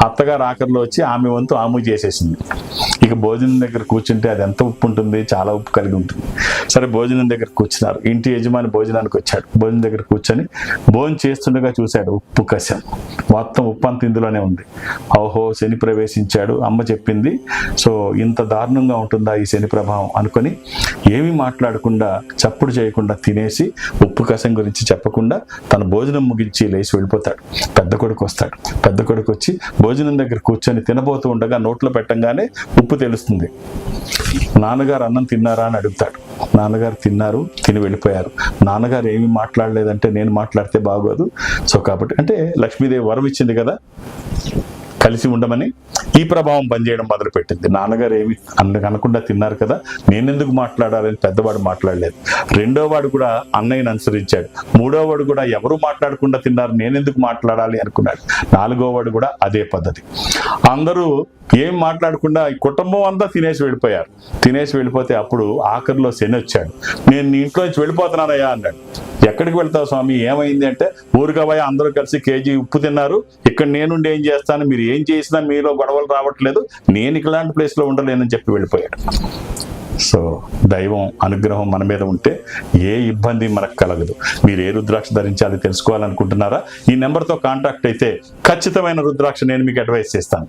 అత్తగారు ఆఖరిలో వచ్చి ఆమె వంతు ఆమె చేసేసింది. ఇక భోజనం దగ్గర కూర్చుంటే అది ఎంత ఉప్పు ఉంటుంది, చాలా ఉప్పు కలిగి ఉంటుంది. సరే భోజనం దగ్గర కూర్చున్నారు, ఇంటి యజమాని భోజనానికి వచ్చాడు. భోజనం దగ్గర కూర్చొని భోజనం చేస్తుండగా చూశాడు ఉప్పు కషం, మొత్తం ఉప్పు అంత ఇందులోనే ఉంది. ఓహో శని ప్రవేశించాడు, అమ్మ చెప్పింది, సో ఇంత దారుణంగా ఉంటుందా ఈ శని ప్రభావం అనుకొని ఏమీ మాట్లాడకుండా చప్పుడు చేయకుండా తినేసి ఉప్పు కషం గురించి చెప్పకుండా తన భోజనం ముగించి లేచి వెళ్ళిపోతాడు. పెద్ద కొడుకు వస్తాడు. పెద్ద కొడుకు వచ్చి భోజనం దగ్గర కూర్చొని తినబోతూ ఉండగా నోట్లో పెట్టంగానే ఉప్పు తెలుస్తుంది. నాన్నగారు అన్నం తిన్నారా అని అడుగుతాడు. నాన్నగారు తిన్నారు, తిని వెళ్ళిపోయారు. నాన్నగారు ఏమీ మాట్లాడలేదంటే నేను మాట్లాడితే బాగోదు, సో కాబట్టి అంటే లక్ష్మీదేవి వరం ఇచ్చింది కదా కలిసి ఉండమని, ఈ ప్రభావం పనిచేయడం మొదలుపెట్టింది. నాన్నగారు ఏమి అనకుండా తిన్నారు కదా, నేనెందుకు మాట్లాడాలని పెద్దవాడు మాట్లాడలేదు. రెండో వాడు కూడా అన్నయ్యని అనుసరించాడు. మూడో వాడు కూడా ఎవరు మాట్లాడకుండా తిన్నారు, నేనెందుకు మాట్లాడాలి అనుకున్నాడు. నాలుగో వాడు కూడా అదే పద్ధతి. అందరూ ఏం మాట్లాడకుండా కుటుంబం అంతా తినేసి వెళ్ళిపోయారు. తినేసి వెళ్ళిపోతే అప్పుడు ఆఖరిలో శని వచ్చాడు. నేను నీ ఇంట్లో నుంచి వెళ్ళిపోతున్నానయ్యా అన్నాడు. ఎక్కడికి వెళ్తావు స్వామి, ఏమైంది అంటే, ఊరుకవయ్య అందరూ కలిసి కేజీ ఉప్పు తిన్నారు, ఇక్కడ నేనుండి ఏం చేస్తాను, మీరు ఏం చేసినా మీలో గొడవలు రావట్లేదు, నేను ఇలాంటి ప్లేస్లో ఉండలేనని చెప్పి వెళ్ళిపోయాడు. సో దైవం అనుగ్రహం మన మీద ఉంటే ఏ ఇబ్బంది మనకు కలగదు. మీరు ఏ రుద్రాక్ష ధరించాలి తెలుసుకోవాలనుకుంటున్నారా? ఈ నెంబర్తో కాంటాక్ట్ అయితే ఖచ్చితమైన రుద్రాక్ష నేను మీకు అడ్వైస్ చేస్తాను.